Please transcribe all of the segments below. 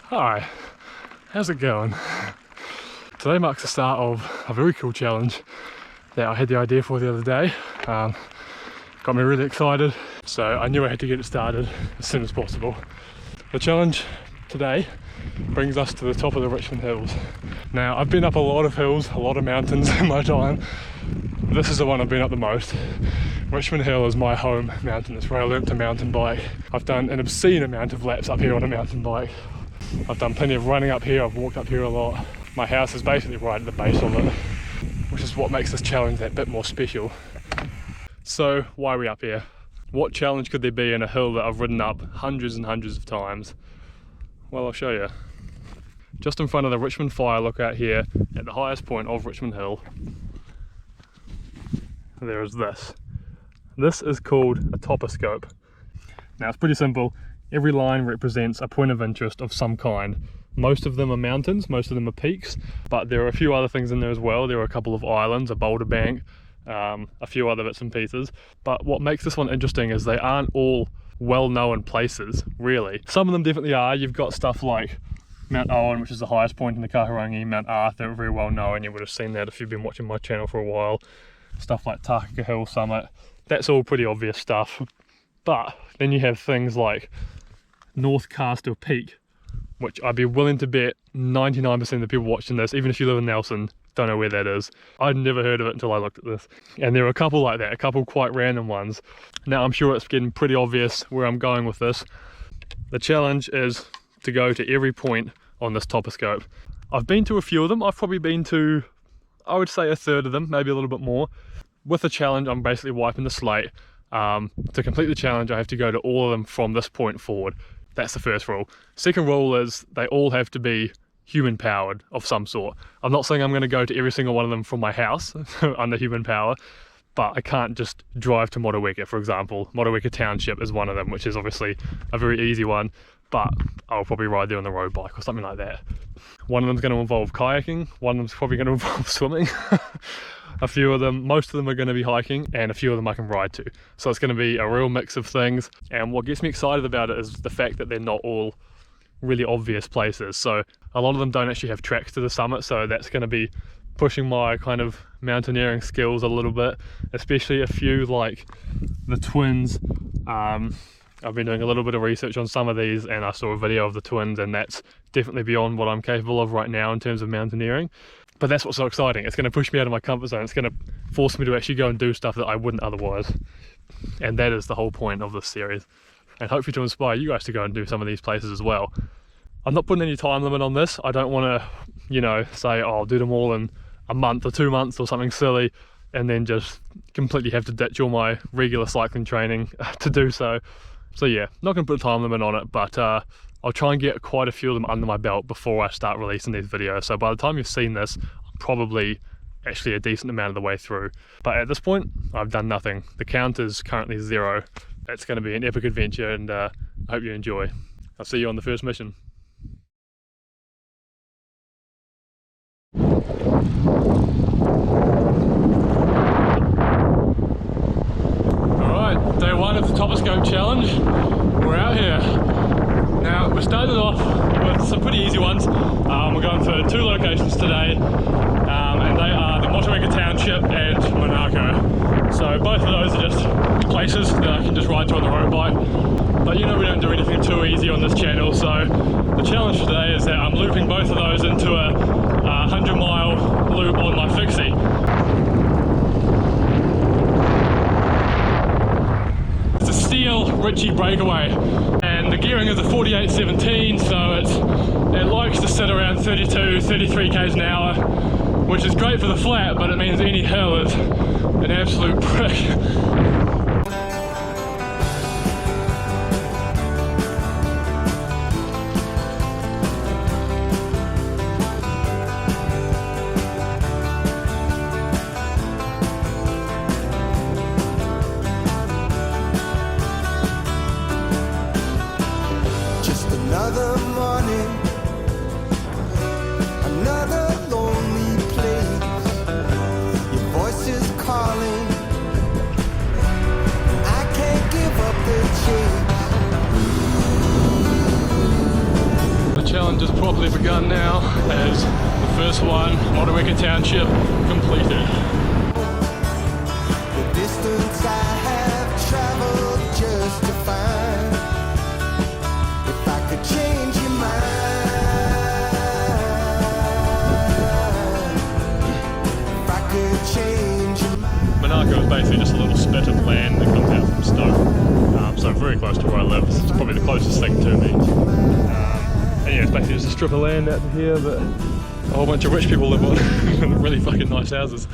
Hi, how's it going? Today marks the start of a very cool challenge that I had the idea for the other day. Got me really excited, so I knew I had to get it started as soon as possible. The challenge today brings us to the top of the Richmond Hills. Now, I've been up a lot of hills, a lot of mountains in my time. This is the one I've been up the most. Richmond Hill is my home mountain. It's where I learnt to mountain bike. I've done an obscene amount of laps up here on a mountain bike. I've done plenty of running up here, I've walked up here a lot. My house is basically right at the base of it, which is what makes this challenge that bit more special. So, why are we up here? What challenge could there be in a hill that I've ridden up hundreds and hundreds of times? Well, I'll show you. Just in front of the Richmond Fire lookout here, at the highest point of Richmond Hill, there is this. This is called a toposcope. Now, it's pretty simple. Every line represents a point of interest of some kind. Most of them are mountains, most of them are peaks, but there are a few other things in there as well. There are a couple of islands, a boulder bank, a few other bits and pieces. But what makes this one interesting is they aren't all well-known places, really. Some of them definitely are. You've got stuff like Mount Owen, which is the highest point in the Kahurangi, Mount Arthur, very well known. You would have seen that if you've been watching my channel for a while. Stuff like Takaka Hill Summit, that's all pretty obvious stuff. But then you have things like North Castle Peak, which I'd be willing to bet 99% of the people watching this, even if you live in Nelson, don't know where that is. I'd never heard of it until I looked at this. And there are a couple like that, a couple quite random ones. Now, I'm sure it's getting pretty obvious where I'm going with this. The challenge is to go to every point on this toposcope. I've been to a few of them. I've probably been to, I would say, a third of them, maybe a little bit more. With the challenge, I'm basically wiping the slate. To complete the challenge, I have to go to all of them from this point forward. That's the first rule. Second rule is they all have to be human powered of some sort. I'm not saying I'm going to go to every single one of them from my house under human power, but I can't just drive to Motueka, for example. Motueka Township is one of them, which is obviously a very easy one, but I'll probably ride there on the road bike or something like that. One of them's going to involve kayaking, one of them's probably going to involve swimming. A few of them, most of them are going to be hiking, and a few of them I can ride to. So it's going to be a real mix of things, and what gets me excited about it is the fact that they're not all really obvious places. So a lot of them don't actually have tracks to the summit, so that's going to be pushing my kind of mountaineering skills a little bit, especially a few like the Twins. I've been doing a little bit of research on some of these, and I saw a video of the Twins, and that's definitely beyond what I'm capable of right now in terms of mountaineering. But that's what's so exciting. It's going to push me out of my comfort zone. It's going to force me to actually go and do stuff that I wouldn't otherwise. And that is the whole point of this series. And hopefully to inspire you guys to go and do some of these places as well. I'm not putting any time limit on this. I don't want to, you know, say, oh, I'll do them all in a month or 2 months or something silly, and then just completely have to ditch all my regular cycling training to do so. So yeah, not going to put a time limit on it, but I'll try and get quite a few of them under my belt before I start releasing these videos. So by the time you've seen this, I'm probably actually a decent amount of the way through. But at this point, I've done nothing. The count is currently 0. It's going to be an epic adventure, and I hope you enjoy. I'll see you on the first mission. Alright, day 1 of the Toposcope challenge. We're out here. Now, we started off with some pretty easy ones. We're going to 2 locations today, and they are the Motueka Township and Monaco. So both of those are just places that I can just ride to on the road bike. But you know we don't do anything too easy on this channel, so the challenge today is that I'm looping both of those into a 100-mile loop on my Fixie. It's a steel Ritchie breakaway, and the gearing is a 48-17, so it likes to sit around 32, 33 k's an hour, which is great for the flat, but it means any hill is an absolute prick. Another morning, another lonely place. Your voice is calling. I can't give up the chase. The challenge has properly begun now, as the first one, Motueka Township, completed. The distance I have traveled just to find. If I could change your mind, if I could change your mind. Monaco is basically just a little spit of land that comes out from Stoke, so very close to where I live. It's probably the closest thing to me. And yeah, it's basically just a strip of land out here that a whole bunch of rich people live on, and really fucking nice houses.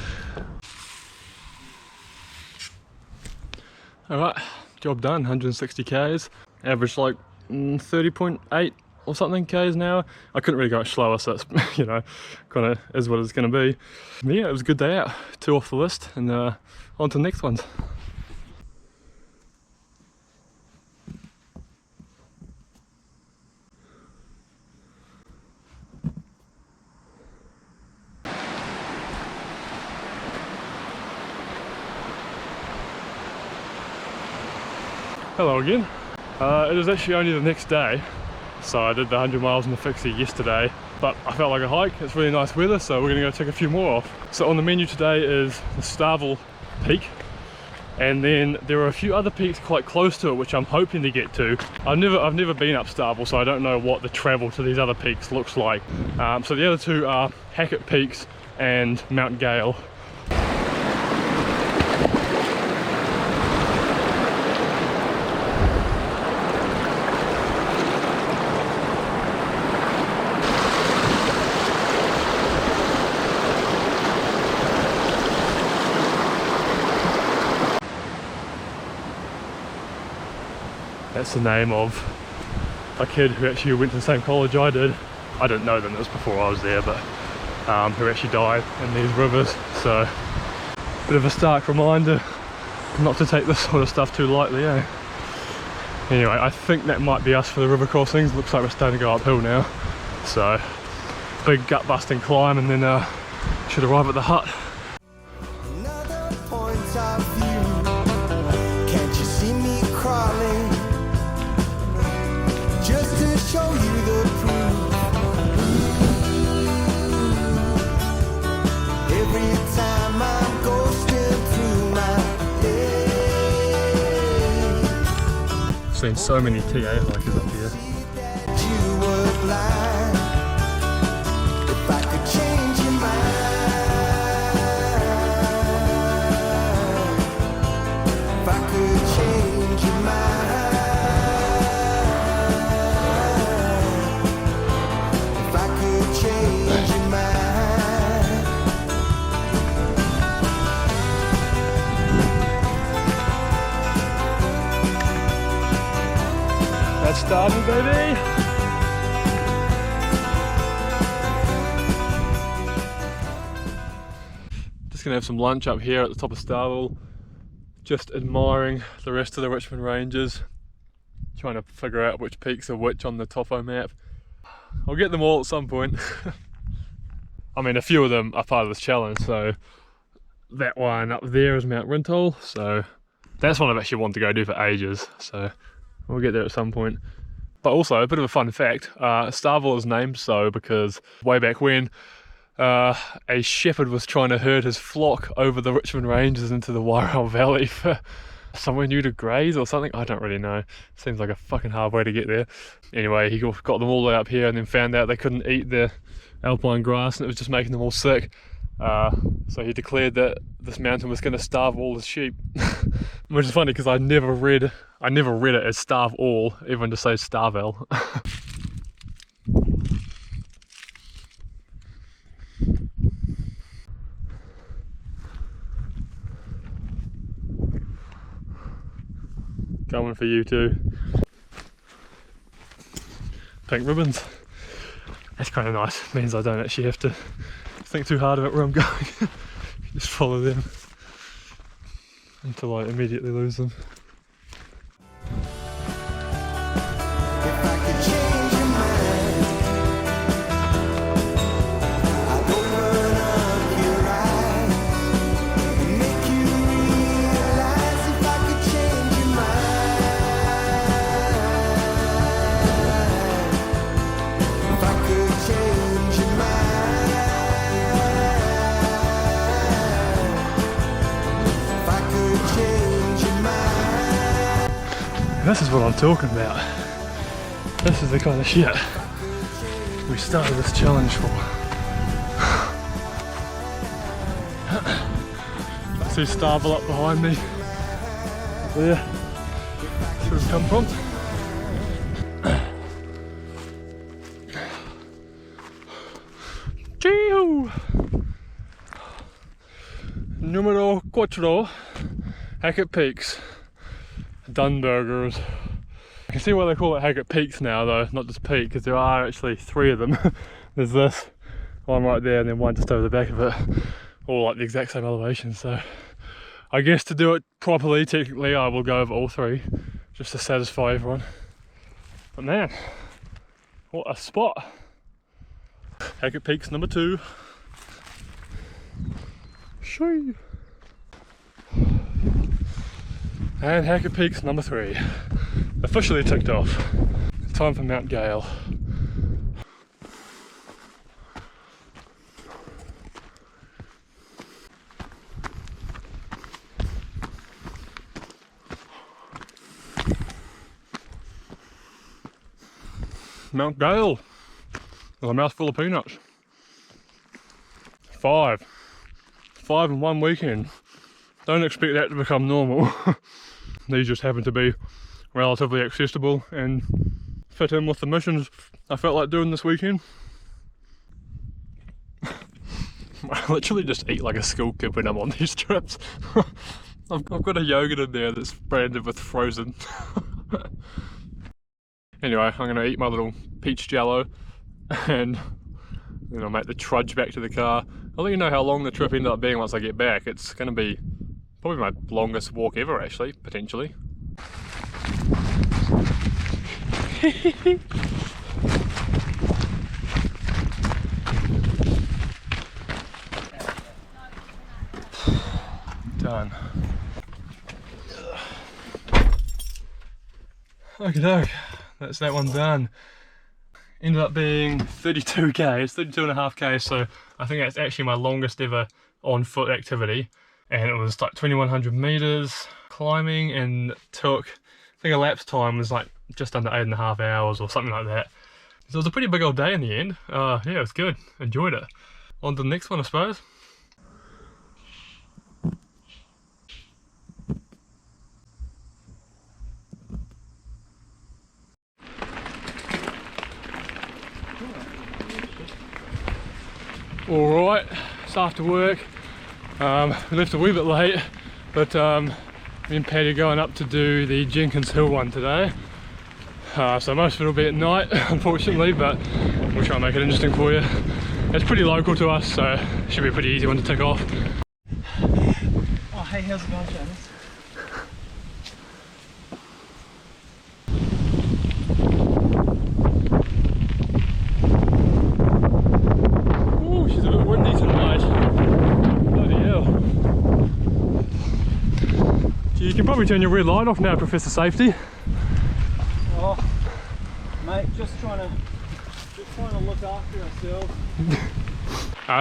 Alright, job done, 160 k's, average like 30.8 or something k's an hour. I couldn't really go much slower, so that's, you know, kind of is what it's going to be. But yeah, it was a good day out, 2 off the list, and on to the next ones. Hello again. It is actually only the next day, so I did the 100 miles in the Fixie yesterday, but I felt like a hike. It's really nice weather, so we're going to go take a few more off. So on the menu today is the Starville Peak, and then there are a few other peaks quite close to it which I'm hoping to get to. I've never been up Starville, so I don't know what the travel to these other peaks looks like. So the other two are Hackett Peaks and Mount Gale. That's the name of a kid who actually went to the same college I did. I didn't know them, it was before I was there, but who actually died in these rivers. So, bit of a stark reminder not to take this sort of stuff too lightly, eh? Anyway, I think that might be us for the river crossings. Looks like we're starting to go uphill now. So, big gut busting climb, and then should arrive at the hut. Another point of view. Can't you see me crawling? Just to show you the proof. Every time I'm ghosting through my head. Seen so many TA hikers up here. That you were blind. If I could change your mind, if I could change your mind. That's starting, baby! Just gonna have some lunch up here at the top of Starville, just admiring the rest of the Richmond ranges, trying to figure out which peaks are which on the topo map. I'll get them all at some point. I mean, a few of them are part of this challenge, so that one up there is Mount Rintall, so that's one I've actually wanted to go do for ages, so we'll get there at some point. But also, a bit of a fun fact, Starville is named so because way back when a shepherd was trying to herd his flock over the Richmond Ranges into the Wairau Valley for somewhere new to graze or something. I don't really know. Seems like a fucking hard way to get there. Anyway, he got them all the way up here and then found out they couldn't eat the alpine grass and it was just making them all sick. So he declared that this mountain was going to starve all his sheep. Which is funny because I never read it as starve all, everyone just says Starville. Going for you too. Pink ribbons. That's kind of nice. Means I don't actually have to think too hard about where I'm going. Just follow them until I immediately lose them. If I could change your mind, I'd open up your eyes and make you realize. If I could change your mind, This is what I'm talking about. This is the kind of shit we started this challenge for. I see Starville up behind me. There. That's where we've come from. Chee-hoo! Numero 4, Hackett Peaks, Dunburgers. I can see why they call it Hackett Peaks now though, not just Peak, because there are actually 3 of them. There's this, one right there, and then one just over the back of it, all like the exact same elevation. So I guess to do it properly, technically I will go over all 3, just to satisfy everyone. But man, what a spot. Hackett Peaks number 2. Shoo. And Hackett Peaks number 3. Officially ticked off. Time for Mount Gale. Mount Gale with a mouthful of peanuts. 5 in one weekend. Don't expect that to become normal. These just happen to be relatively accessible and fit in with the missions I felt like doing this weekend. I literally just eat like a school kid when I'm on these trips. I've got a yogurt in there that's branded with frozen. Anyway, I'm going to eat my little peach jello and then I'll make the trudge back to the car. I'll let you know how long the trip ended up being once I get back. It's going to be probably my longest walk ever actually, potentially. Done. Okie doke, that's that one done. Ended up being 32k, it's 32.5k, so I think that's actually my longest ever on foot activity. And it was like 2100 meters climbing and took, I think elapsed time was like just under 8.5 hours or something like that. So it was a pretty big old day in the end. Yeah, it was good, enjoyed it. On to the next one, I suppose. Alright, it's after work. We left a wee bit late, but me and Patty are going up to do the Jenkins Hill one today. So most of it will be at night, unfortunately, but we'll try and make it interesting for you. It's pretty local to us, so it should be a pretty easy one to tick off. Oh, hey, how's it going, James? Ooh, she's a bit windy tonight. Bloody hell. You can probably turn your red light off now, Professor Safety. Oh, mate, just trying to look after ourselves.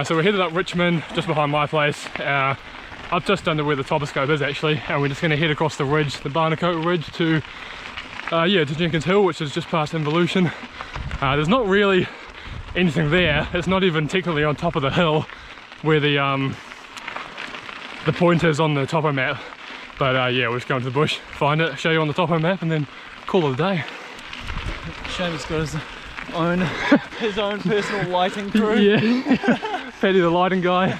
So we're headed up Richmond, just behind my place. Up just under where the Toposcope is actually, and we're just going to head across the ridge, the Barnacote Ridge, to to Jenkins Hill, which is just past Involution. There's not really anything there. It's not even technically on top of the hill where the point is on the topo map. But yeah, we're just going to the bush, find it, show you on the topo map, and then call it a day. Shane's got his own personal lighting crew. Yeah, Paddy the lighting guy.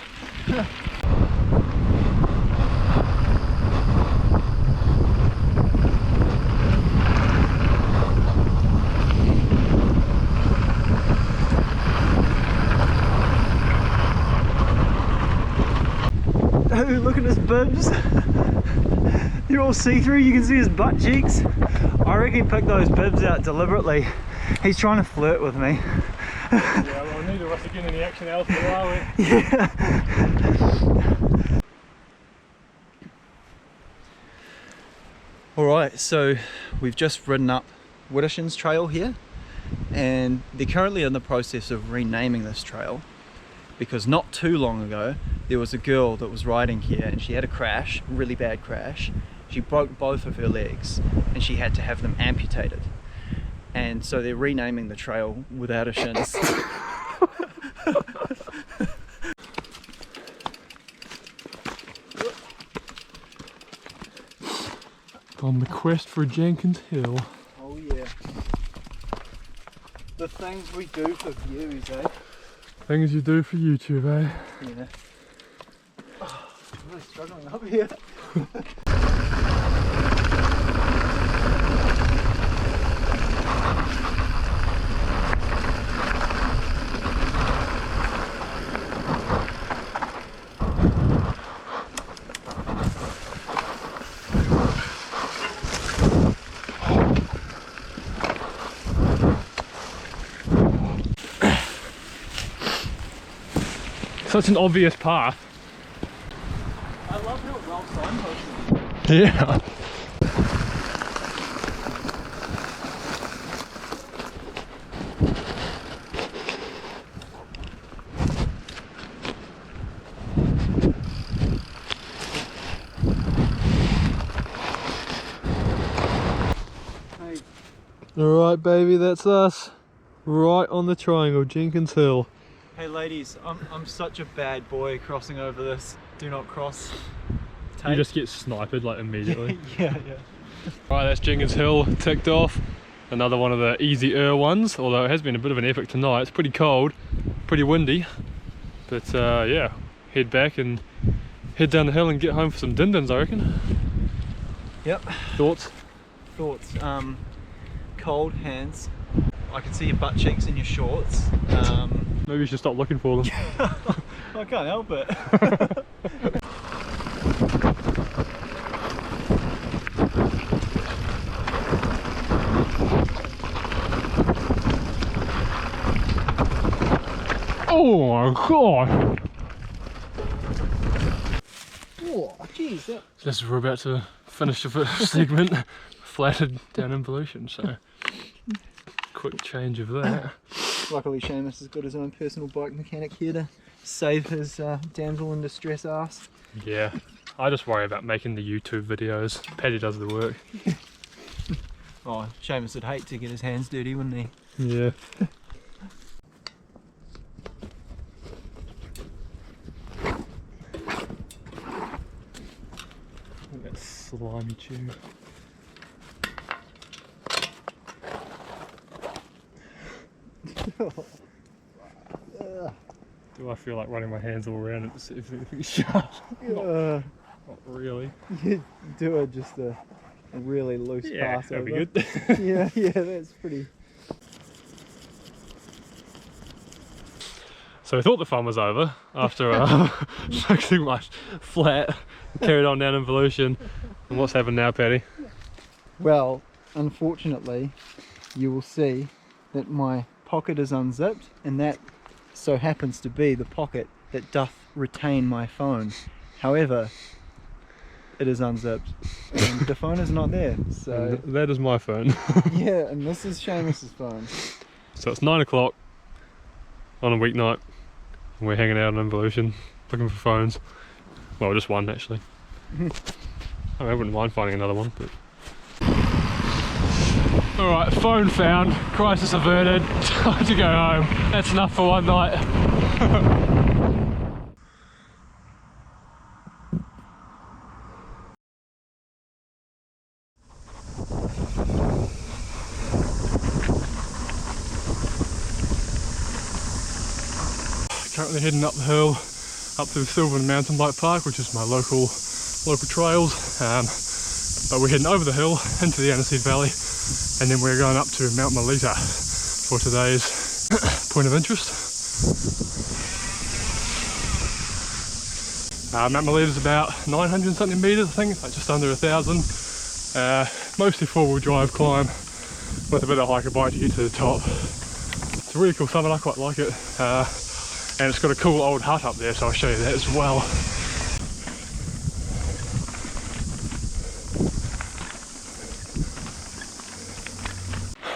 Oh, look at his bibs. They're all see-through, you can see his butt cheeks. I reckon he picked those bibs out deliberately. He's trying to flirt with me. Yeah, well, neither of us are getting any action out of it, are we? Yeah. Alright, so we've just ridden up Wittershan's trail here, and they're currently in the process of renaming this trail because not too long ago there was a girl that was riding here and she had a crash, really bad crash. She broke both of her legs and she had to have them amputated. And so they're renaming the trail Without a Shins. On the quest for Jenkins Hill. Oh yeah. The things we do for views, eh? Things you do for YouTube, eh? Yeah. Oh, I'm really struggling up here. Such an obvious path. I love how well signposted. Yeah. Hey, Alright baby, that's us. Right on the triangle, Jenkins Hill. hey ladies, I'm such a bad boy crossing over this. Do not cross. You just get sniped like immediately. yeah. Right, that's Jenkins Hill ticked off. Another one of the easier ones, although it has been a bit of an epic tonight. It's pretty cold, pretty windy. But yeah, head back and head down the hill and get home for some din-dins, I reckon. Yep. Thoughts? Thoughts? Cold hands. I can see your butt cheeks in your shorts. Maybe you should stop looking for them. I can't help it. Oh my god! Oh, jeez. Just as we're about to finish the first segment, flattered down involution, so quick change of that. Luckily Seamus has got his own personal bike mechanic here to save his damsel in distress ass. Yeah, I just worry about making the YouTube videos. Paddy does the work. Oh, Seamus would hate to get his hands dirty, wouldn't he? Yeah. That slimy tube. Do I feel like running my hands all around it to see if anything's sharp? Not really. You do just a really loose Yeah, pass that'd be over. good. yeah, that's pretty. So I thought the fun was over after focusing my flat, carried on down involution. And what's happened now, Paddy? Well, unfortunately, you will see that my pocket is unzipped, and that so happens to be the pocket that doth retain my phone. However, it is unzipped, and the phone is not there. So And that is my phone. yeah, and this is Seamus's phone. So it's 9 o'clock on a weeknight. And we're hanging out on involution, looking for phones. Well, just one actually. I wouldn't mind finding another one, but. Alright, phone found, crisis averted, time to go home. That's enough for one night. Currently heading up the hill, up to Sylvan Mountain Bike Park, which is my local trails. But we're heading over the hill into the Aniseed Valley, and then we're going up to Mount Malita for today's point of interest. Mount Malita is about 900 and something metres, I think, like just under 1,000. Mostly four-wheel drive climb with a bit of hiker bike to get to the top. It's a really cool summit, I quite like it. And it's got a cool old hut up there, so I'll show you that as well.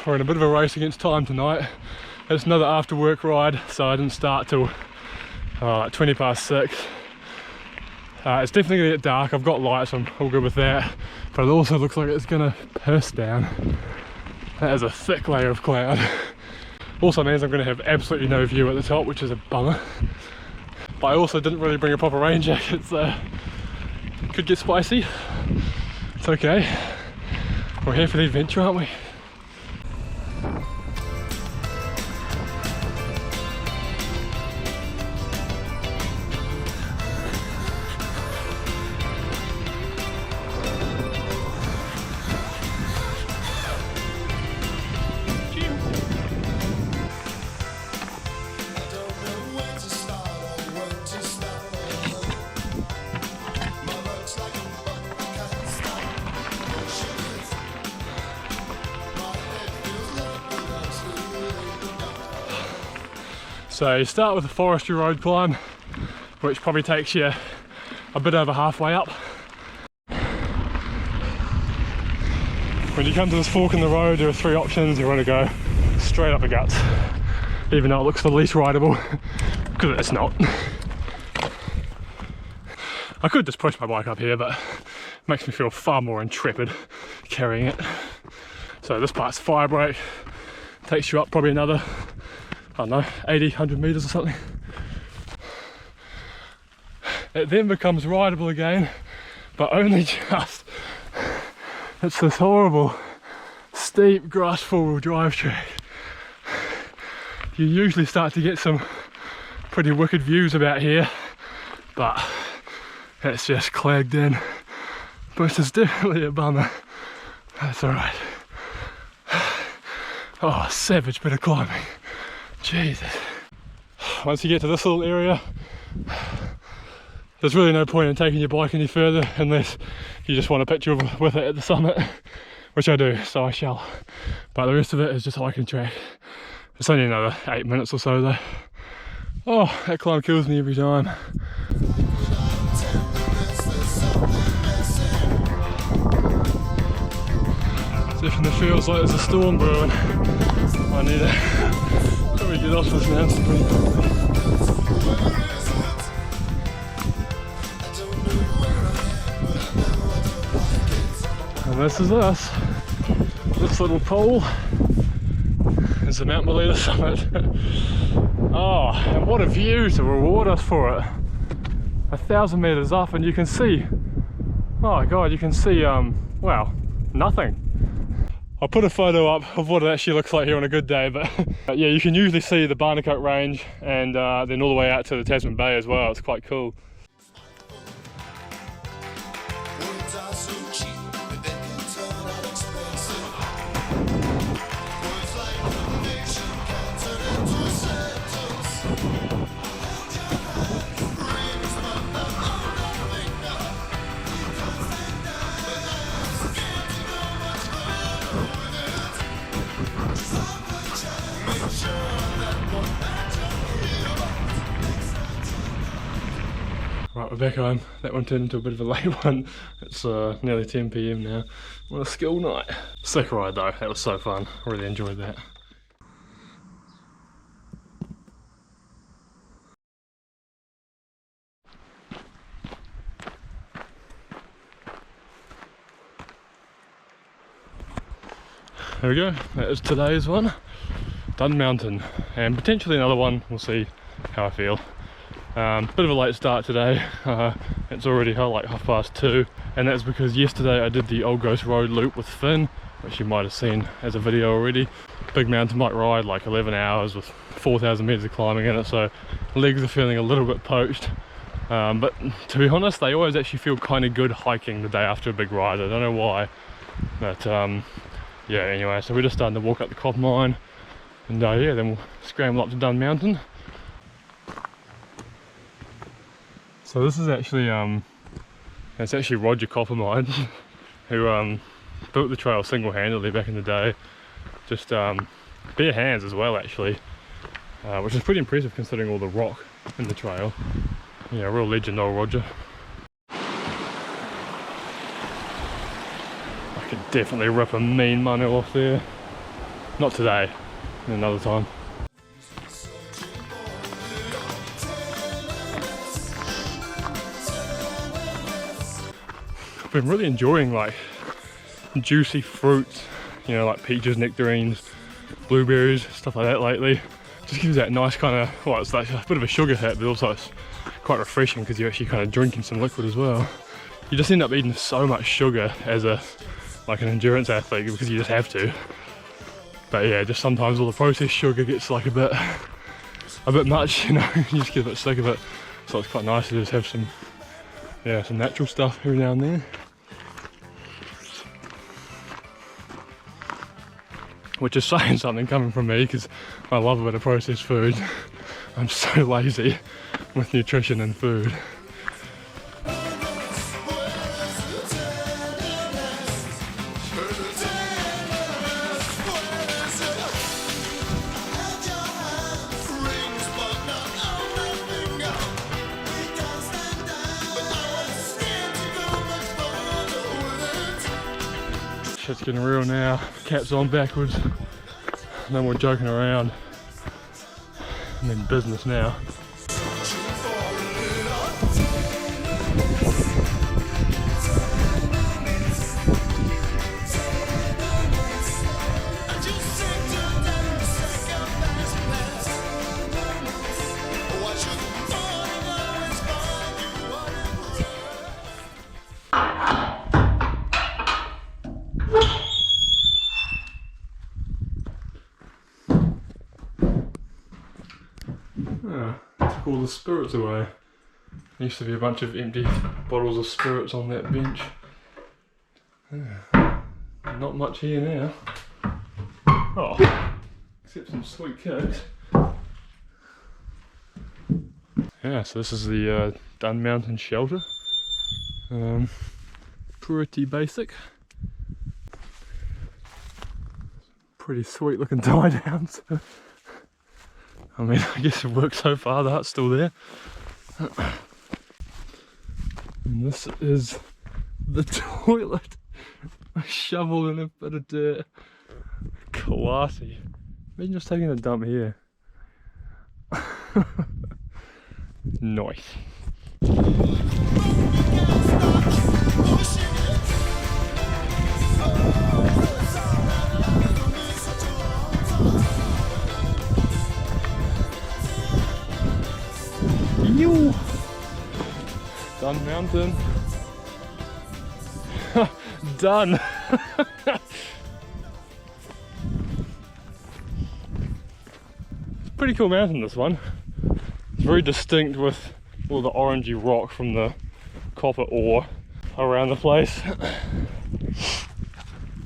We're in a bit of a race against time tonight. It's another after work ride, so I didn't start till like 20 past 6. It's definitely gonna get dark. I've got lights, so I'm all good with that. but it also looks like it's gonna piss down. That is a thick layer of cloud. Also means I'm gonna have absolutely no view at the top, which is a bummer. But I also didn't really bring a proper rain jacket, so could get spicy. It's okay. We're here for the adventure, aren't we? So you start with a forestry road climb, which probably takes you a bit over halfway up. When you come to this fork in the road, there are 3 options. You want to go straight up the guts, even though it looks the least rideable, because it's not. I could just push my bike up here, but it makes me feel far more intrepid carrying it. So this part's fire break, takes you up probably another, I don't know, 80, 100 meters or something. It then becomes rideable again, but only just. It's this horrible, steep, grass four-wheel drive track. You usually start to get some pretty wicked views about here, but it's just clagged in. But it's definitely a bummer. That's alright. Oh, savage bit of climbing. Jesus. Once you get to this little area, there's really no point in taking your bike any further unless you just want a picture with it at the summit, which I do, so I shall. But the rest of it is just hiking track. It's only another 8 minutes or so though. Oh, that climb kills me every time. Definitely feels like there's a storm brewing. I need to probably get off this mountain pretty quickly. And this is us. This little pole is the Mount Malita summit. Oh, and what a view to reward us for it. 1,000 meters up, and you can see, oh god, you can see, well, nothing. I'll put a photo up of what it actually looks like here on a good day, but yeah, you can usually see the Barnacote Range and then all the way out to the Tasman Bay as well. It's quite cool. Words are so cheap, but they can turn out expensive. Words like conviction can turn into a sentence. Hold your hand, rings my nothing now. You can't stand down, but I'm scared to go much further with it. Just have a chat, make sure that what matters Right, we're back home. That one turned into a bit of a late one. It's nearly 10 PM now. What a skill night. Sick ride though, that was so fun. I really enjoyed that. There we go, that is today's one. Done mountain, and potentially another one, we'll see how I feel. Bit of a late start today. It's already like 2:30, and that's because yesterday I did the Old Ghost Road loop with Finn, which you might have seen as a video already. Big mountain bike ride, like 11 hours with 4,000 meters of climbing in it, so legs are feeling a little bit poached. But to be honest, they always actually feel kind of good hiking the day after a big ride. I don't know why, but yeah, anyway, so we're just starting to walk up the copper mine, and yeah, then we'll scramble up to Dun Mountain. So this is actually it's actually Roger Coppermine who built the trail single-handedly back in the day, just bare hands as well actually, which is pretty impressive considering all the rock in the trail. Yeah, real legend, old Roger. I could definitely rip a mean manu off there. Not today, another time. I've been really enjoying like juicy fruits, you know, like peaches, nectarines, blueberries, stuff like that lately. Just gives that nice kind of, well, it's like a bit of a sugar hit, but also it's quite refreshing because you're actually kind of drinking some liquid as well. You just end up eating so much sugar as like an endurance athlete because you just have to. But yeah, just sometimes all the processed sugar gets like a bit much, you know, you just get a bit sick of it. So it's quite nice to just have some natural stuff every now and then. Which is saying something coming from me because I love a bit of processed food. I'm so lazy with nutrition and food. Shit's getting real now. Cap's on backwards. No more joking around. I'm in business now. Took all the spirits away. There used to be a bunch of empty bottles of spirits on that bench. Not much here now. Oh, except some sweet kicks. Yeah, so this is the Dun Mountain shelter. Pretty basic. Pretty sweet looking tie downs. I mean, I guess it worked so far, the hut's still there. And this is the toilet. A shovel and a bit of dirt. Classy. Imagine just taking a dump here. Nice. You Dun Mountain. Done. It's a pretty cool mountain, this one. It's very distinct with all the orangey rock from the copper ore around the place. I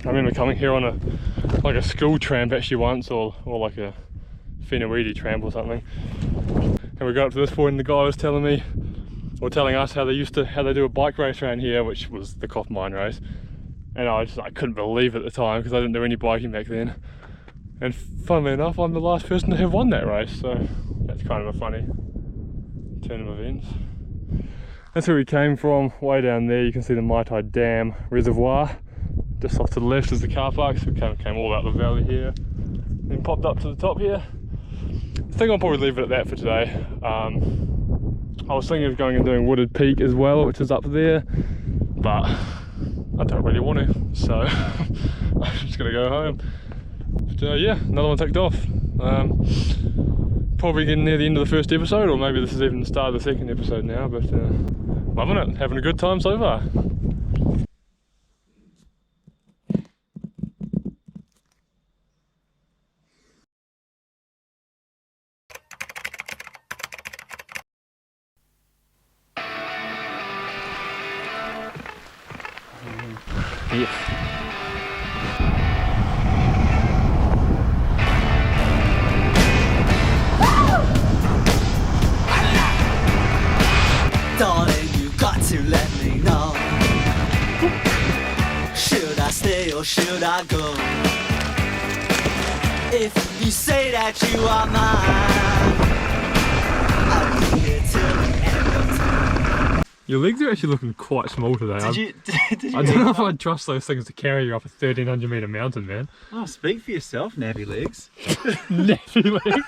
remember coming here on a school tramp actually once, or like a Whenua tramp or something. And we got up to this point and the guy was telling me, or telling us how they do a bike race around here, which was the Copper Mine race. And I couldn't believe it at the time because I didn't do any biking back then. And funnily enough, I'm the last person to have won that race, so that's kind of a funny turn of events. That's where we came from, way down there. You can see the Malita Dam reservoir. Just off to the left is the car park, so we came all out the valley here. Then popped up to the top here. I think I'll probably leave it at that for today. I was thinking of going and doing Wooded Peak as well, which is up there, but I don't really want to, so I'm just gonna go home. But yeah, another one ticked off. Probably getting near the end of the first episode, or maybe this is even the start of the second episode now, but loving it, having a good time so far. Yeah. Darling, you got to let me know. Should I stay or should I go? If you say that you are mine, I'll be here till the end of time. Your legs are actually looking quite small today. Did you I don't know if I'd trust those things to carry you up a 1300 metre mountain, man. Oh, speak for yourself, nappy legs. Nappy legs.